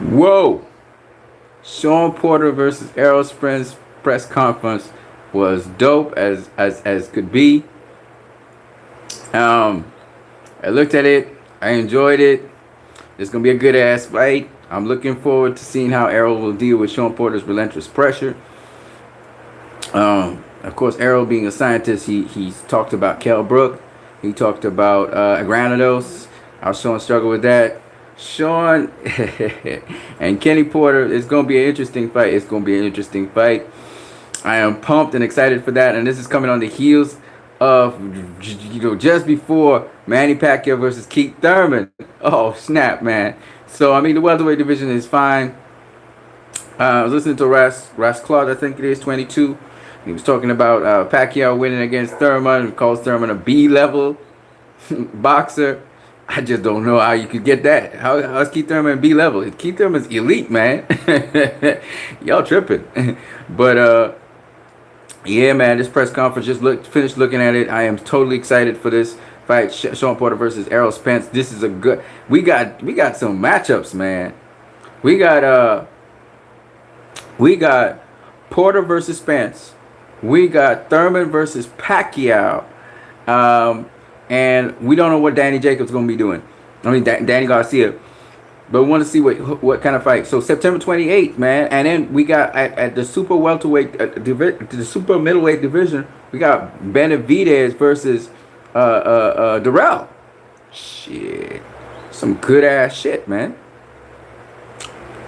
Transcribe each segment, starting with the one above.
Whoa! Sean Porter versus Errol Spence press conference was dope as could be. Um, I looked at it. I enjoyed it. It's gonna be a good ass fight. I'm looking forward to seeing how Errol will deal with Sean Porter's relentless pressure. Of course, Errol being a scientist, he's talked about Kell Brook. He talked about Granados. How Sean struggled with that. Sean and Kenny Porter. It's gonna be an interesting fight. It's gonna be an interesting fight. I am pumped and excited for that. And this is coming on the heels of just before Manny Pacquiao versus Keith Thurman. Oh snap, man! So I mean the welterweight division is fine. I was listening to Ras Claude, I think it is 22. He was talking about Pacquiao winning against Thurman. He calls Thurman a B level boxer. I just don't know how you could get that. How's Keith Thurman B level? Keith Thurman's elite, man. Y'all tripping. But yeah, man, this press conference finished looking at it. I am totally excited for this fight. Sean Porter versus Errol Spence. This is a good. We got some matchups, man. We got we got Porter versus Spence. We got Thurman versus Pacquiao. Um, and we don't know what Danny Jacobs is going to be doing. I mean, Danny Garcia. But we want to see what kind of fight. So September 28th, man. And then we got at the super welterweight, the super middleweight division, we got Benavidez versus Durrell. Shit. Some good ass shit, man.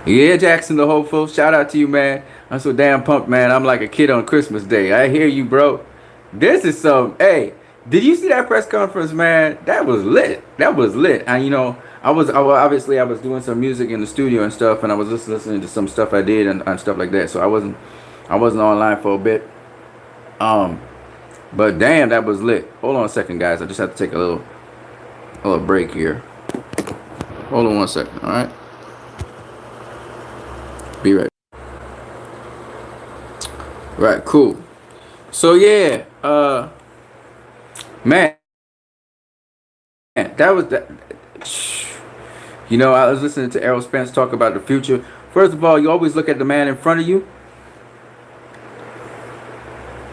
Yeah, Jackson the hopeful. Shout out to you, man. I'm so damn pumped, man. I'm like a kid on Christmas Day. I hear you, bro. This is some. Hey, did you see that press conference, man? That was lit. That was lit. And obviously I was doing some music in the studio and stuff, and I was just listening to some stuff I did and stuff like that. So I wasn't online for a bit. Um, but damn, that was lit. Hold on a second, guys. I just have to take a little break here. Hold on one second. All right. Be right. Right. Cool. So yeah, man, that was that. I was listening to Errol Spence talk about the future. First of all, you always look at the man in front of you.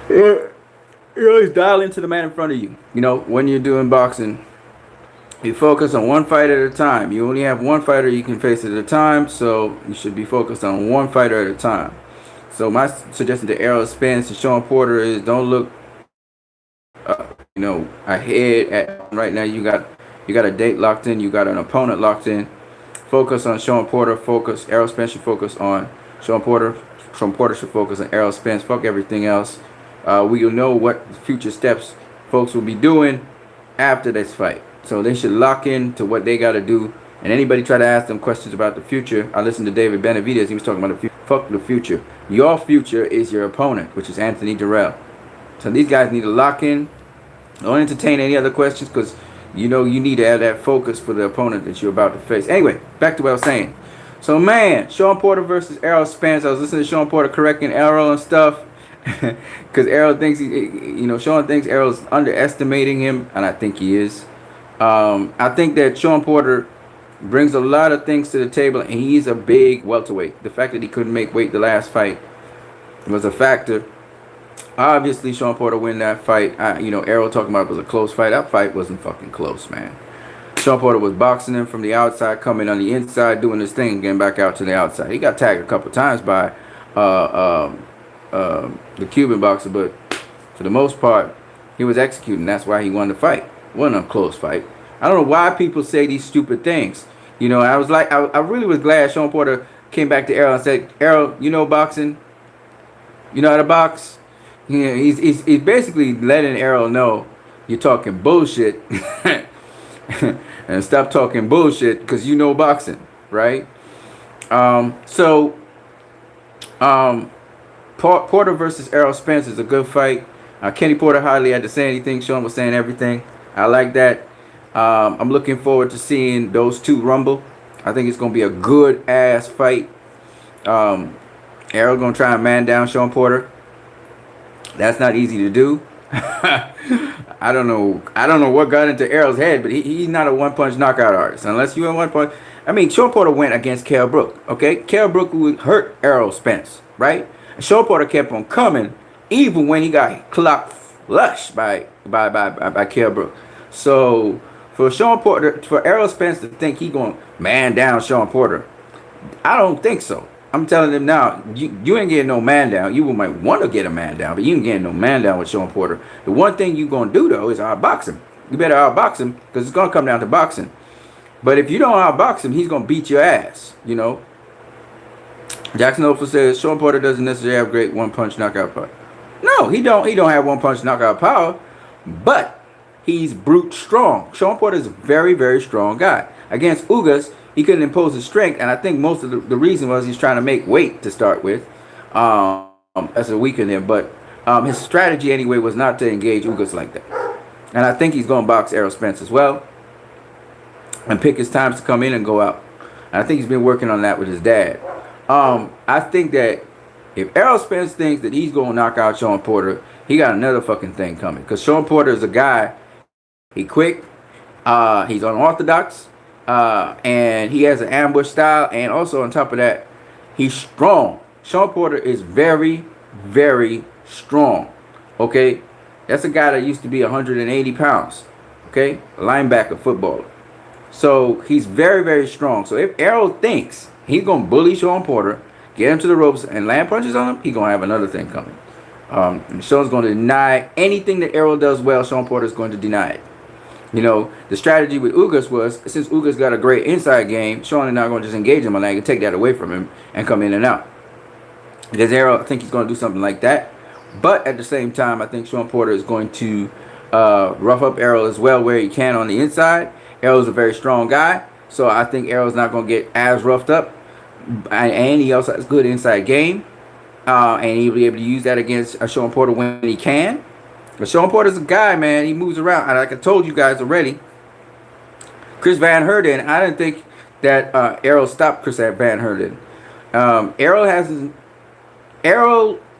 You always dial into the man in front of you. When you're doing boxing, you focus on one fight at a time. You only have one fighter you can face at a time, so you should be focused on one fighter at a time. So my suggestion to Errol Spence and Sean Porter is don't look, ahead at right now. You got a date locked in. You got an opponent locked in. Focus on Sean Porter. Focus. Errol Spence should focus on Sean Porter. Sean Porter should focus on Errol Spence. Fuck everything else. We will know what future steps folks will be doing after this fight. So they should lock in to what they got to do. And anybody try to ask them questions about the future, I listened to David Benavidez. He was talking about the future. Fuck the future. Your future is your opponent, which is Anthony Durrell. So these guys need to lock in. Don't entertain any other questions because you need to have that focus for the opponent that you're about to face. Anyway, back to what I was saying. So man, Sean Porter versus Errol Spence. I was listening to Sean Porter correcting Errol and stuff. Because Errol thinks Sean thinks Errol's underestimating him, and I think he is. I think that Sean Porter brings a lot of things to the table, and he's a big welterweight. The fact that he couldn't make weight the last fight was a factor. Obviously, Sean Porter win that fight. Errol talking about it was a close fight. That fight wasn't fucking close, man. Sean Porter was boxing him from the outside, coming on the inside, doing his thing, getting back out to the outside. He got tagged a couple times by the Cuban boxer, but for the most part, he was executing. That's why he won the fight. It wasn't a close fight. I don't know why people say these stupid things. I really was glad Sean Porter came back to Errol and said, Errol, boxing? You know how to box? He's basically letting Errol know you're talking bullshit and stop talking bullshit because you know boxing, right? Porter versus Errol Spence is a good fight. Kenny Porter hardly had to say anything. Sean was saying everything. I like that. I'm looking forward to seeing those two rumble. I think it's going to be a good ass fight. Errol going to try and man down Sean Porter. That's not easy to do. I don't know what got into Errol's head, but he's not a one punch knockout artist. Unless you a one punch, I mean, Sean Porter went against Kell Brook. Okay, Kell Brook would hurt Errol Spence, right? And Sean Porter kept on coming, even when he got clocked flush by Kell Brook. So for Sean Porter, for Errol Spence to think he going to man down Sean Porter, I don't think so. I'm telling him now, you ain't getting no man down. You might want to get a man down, but you ain't getting no man down with Sean Porter. The one thing you going to do, though, is outbox him. You better outbox him, because it's going to come down to boxing. But if you don't outbox him, he's going to beat your ass, you know. Jackson Opal says, Sean Porter doesn't necessarily have great one-punch knockout power. No, he don't have one-punch knockout power, but he's brute strong. Sean Porter is a very, very strong guy. Against Ugas, he couldn't impose his strength, and I think most of the reason was he's trying to make weight to start with. That's a weaken him, but his strategy anyway was not to engage Ugas like that. And I think he's going to box Errol Spence as well and pick his times to come in and go out. And I think he's been working on that with his dad. I think that if Errol Spence thinks that he's going to knock out Sean Porter, he got another fucking thing coming. Because Sean Porter is a guy, he quick, he's unorthodox, and he has an ambush style, and also on top of that, he's strong. Sean Porter is very, very strong. Okay, that's a guy that used to be 180 pounds. Okay, a linebacker, footballer. So he's very, very strong. So if Errol thinks he's gonna bully Sean Porter, get him to the ropes, and land punches on him, he's gonna have another thing coming. Sean's gonna deny anything that Errol does well. Sean Porter's going to deny it. You know, the strategy with Ugas was, since Ugas got a great inside game, Sean is not going to just engage him on that and take that away from him and come in and out. Because Errol, I think he's going to do something like that. But at the same time, I think Sean Porter is going to rough up Errol as well where he can on the inside. Errol's a very strong guy, so I think Errol's not going to get as roughed up. And he also has good inside game. And he'll be able to use that against Sean Porter when he can. But Sean Porter's a guy, man. He moves around. And like I told you guys already, Chris Van Herden, I didn't think that Errol stopped Chris Van Herden. Errol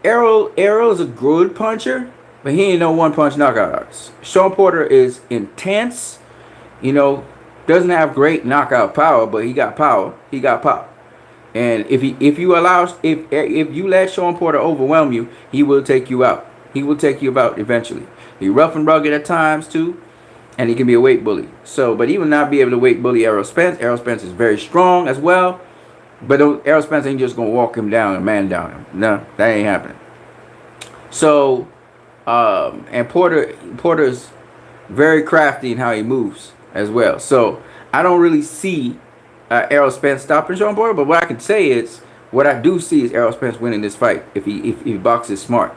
is a good puncher, but he ain't no one-punch knockout artist. Sean Porter is intense, you know, doesn't have great knockout power, but he got power. He got power. And if you let Sean Porter overwhelm you, he will take you out. He will take you out eventually. He's rough and rugged at times too, and he can be a weight bully. So, but he will not be able to weight bully Errol Spence. Errol Spence is very strong as well, but Errol Spence ain't just gonna walk him down and man down him. No, that ain't happening. So, and Porter's very crafty in how he moves as well. So I don't really see Errol Spence stopping Sean Porter, but what I can say is, what I do see is Errol Spence winning this fight if he boxes smart.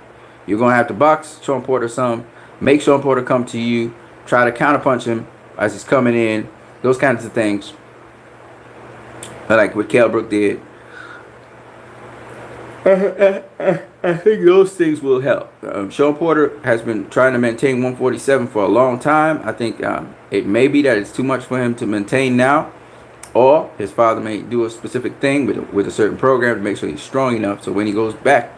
You're going to have to box Sean Porter some, make Sean Porter come to you, try to counterpunch him as he's coming in, those kinds of things. Like what Kell Brook did. I think those things will help. Sean Porter has been trying to maintain 147 for a long time. I think it may be that it's too much for him to maintain now. Or his father may do a specific thing with a certain program to make sure he's strong enough. So when he goes back,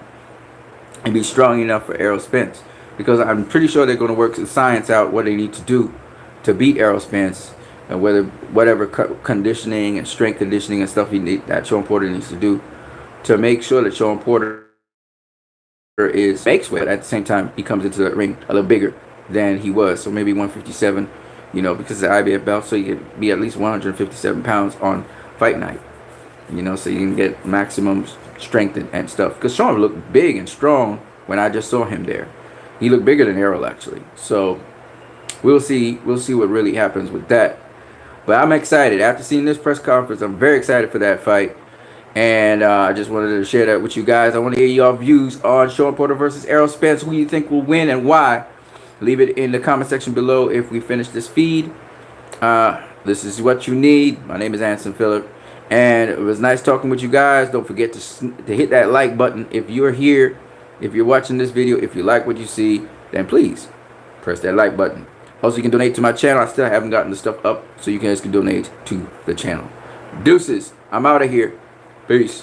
and be strong enough for Errol Spence, because I'm pretty sure they're going to work the science out what they need to do to beat Errol Spence, and whatever conditioning and strength conditioning and stuff that Sean Porter needs to do to make sure that Sean Porter makes weight. At the same time, he comes into the ring a little bigger than he was, so maybe 157, you know, because of the IBF belt, so you could be at least 157 pounds on fight night, you know, so you can get maximum strength and stuff. Because Sean looked big and strong when I just saw him there. He looked bigger than Errol actually. So we'll see what really happens with that. But I'm excited. After seeing this press conference, I'm very excited for that fight. And I just wanted to share that with you guys. I want to hear your views on Sean Porter versus Errol Spence. Who you think will win and why? Leave it in the comment section below if we finish this feed. This is what you need. My name is Anson Phillip. And it was nice talking with you guys. Don't forget to hit that like button if you're here, if you're watching this video. If you like what you see, then please press that like button. Also, you can donate to my channel. I still haven't gotten the stuff up, so you guys can donate to the channel. Deuces. I'm out of here. Peace.